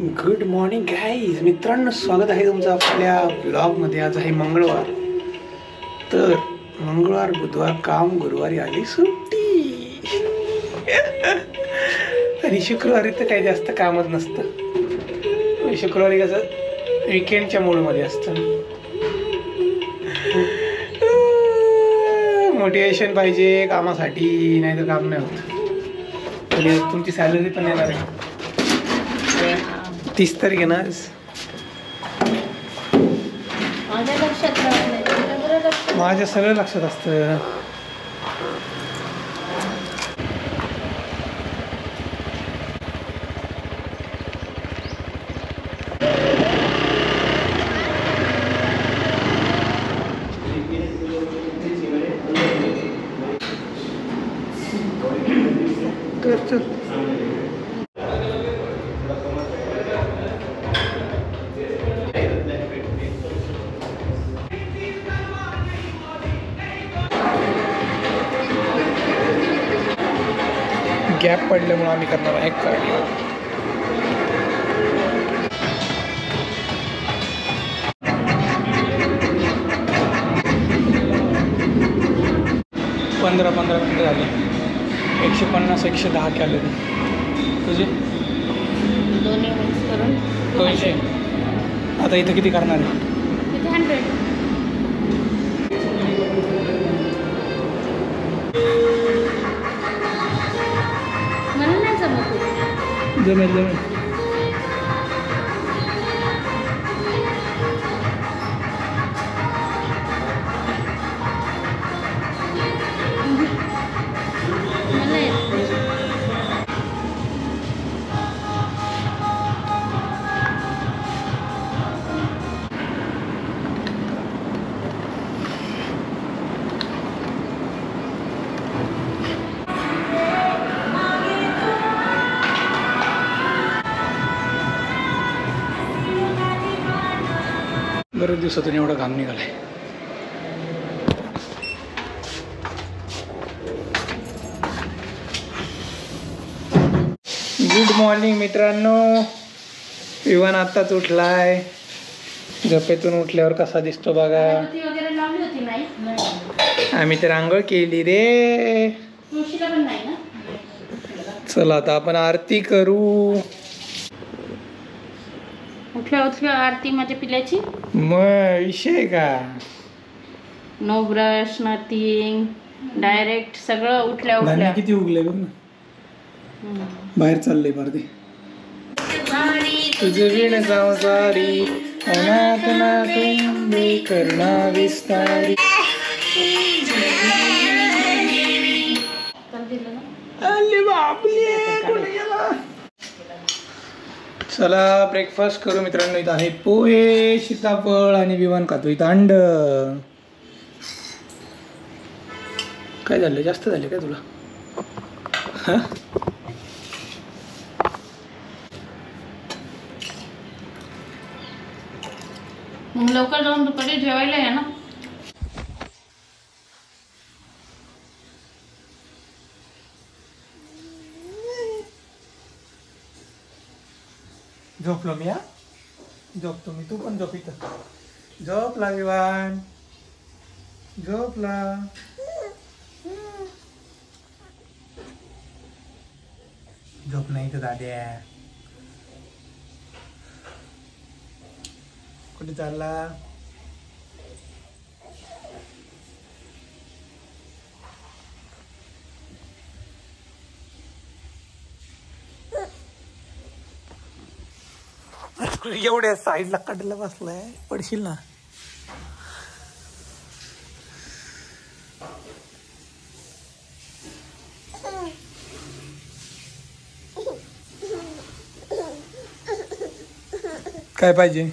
Good morning guys मित्रांनो, स्वागत आहे तुमचं आपल्या ब्लॉगमध्ये। आज आहे मंगळवार, तर मंगळवार बुधवार काम, गुरुवारी आली सुट्टी आणि शुक्रवारी तर काही जास्त कामच नसतं। शुक्रवारी कसं विकेंडच्या मूडमध्ये असतं। मोटिवेशन पाहिजे कामासाठी, नाही तर काम नाही होत। आणि तुमची सॅलरी पण येणार आहे 30 तारीख आहे ना आज। माझ्या सगळं लक्षात असतं। गॅप पडल्यामुळे आम्ही करणार आहे कार्डिओ। पंधरा मिनिटं झाली। 150-110 कॅलरी तुझे दोन्ही मिक्स करून 200। आता इथं किती करणार आहे? 100। मला नाही जमत। जमेल। बरेच दिवसातून एवढा घाम निघालाय। गुड मॉर्निंग मित्रांनो। विवान आत्ताच उठलाय। झोपेतून उठल्यावर कसा दिसतो बघा। आम्ही तर आंघोळ केली रे। चला आता आपण आरती करू। उठल्या आरती माझ्या पिल्याची मग विषय का? नो ब्रश नथिंग, डायरेक्ट सगळं उठल्या किती उगले बघ ना। बाहेर चाललंय पारदे। तुझे विण संसारी अनाथ नाथुंबे करुणा विस्तारी। चला ब्रेकफास्ट करू मित्रांनो। इथं आहे पोहे, सीताफळ आणि विवान खातो इथं अंड। काय झालं? जास्त झाले काय तुला? मग लवकर जाऊन दुपारी जेवायला या ना। झोपलो मी। झोपतो मी, तू पण झोप इथं। झोपला विवान, झोपला। झोप नाही तर दाद्या। कुठे चालला? एवढ्या साईडला कडला बसलाय, पडशील ना। काय पाहिजे?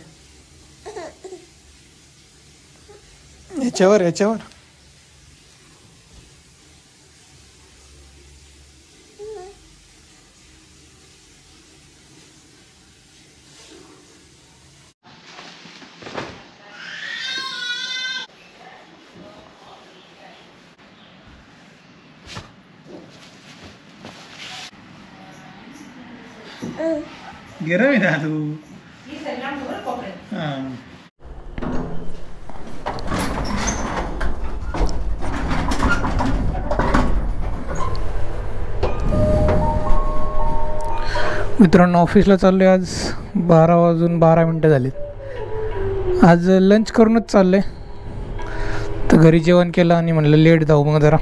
याच्यावर गरम आहे ना तू. हां मित्रांनो, ऑफिसला चाललो आहे. आज 12:12 झालेत. आज लंच करूनच चाललं आहे. तर घरी जेवण केलं आणि म्हणलं लेट जाऊ मग जरा.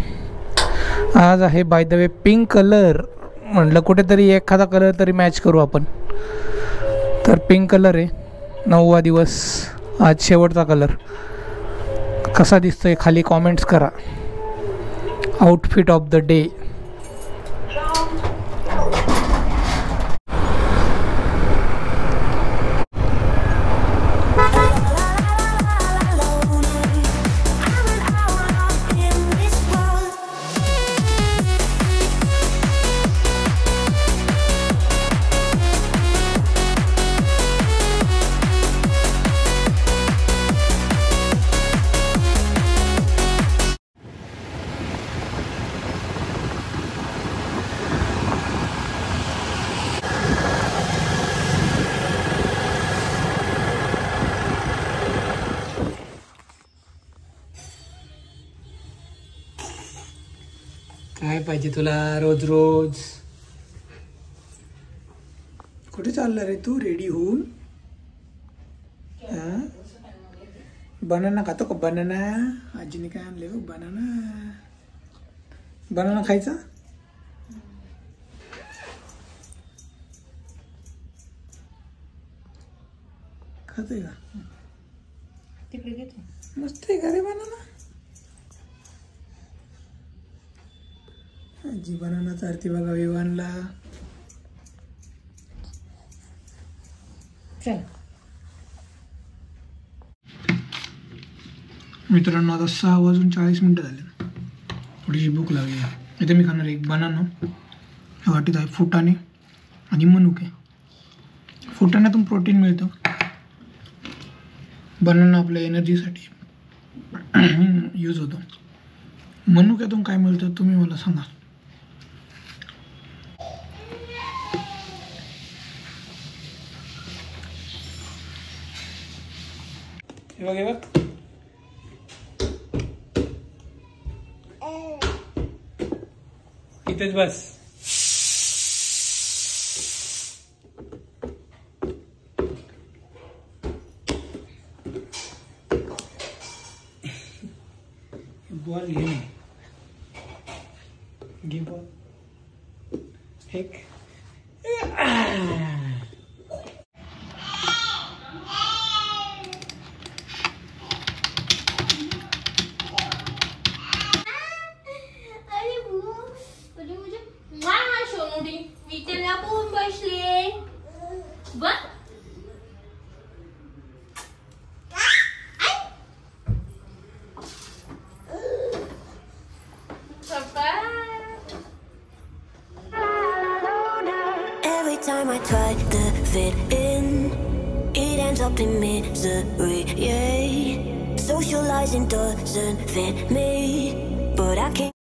आज आहे by the way pink colour. म्हटलं कुठेतरी एखादा कलर तरी मॅच करू आपण. तर पिंक कलर आहे. 9वा दिवस, आज शेवटचा कलर. कसा दिसतोय खाली कॉमेंट्स करा. Outfit of the day. काय पाहिजे तुला रोज रोज? कुठे चालला रे तू रेडी होऊन? बनाना खातो का? बनाना आजीने काय आणले हो? बनाना. बनाना खायचा? खातोय का? तिकडे घेतो. मस्त आहे का रे बनाना? आजी बनाना चारती बघा विवानला. चल मित्रांनो, आता 6:40 झाले. थोडीशी भूक लागली. इथे मी खाणार एक बनाना. वाटीत आहे फुटाणे आणि मनुके. फुटाण्यातून प्रोटीन मिळतं. बनाना आपल्या एनर्जीसाठी यूज होतो. मनुक्यातून काय मिळतं तुम्ही मला सांगा. हे बघ इथेच बस. बॉल घे बॉल एक. Every time I try to fit in, it ends up in misery, yeah. Socializing doesn't fit me, but I can't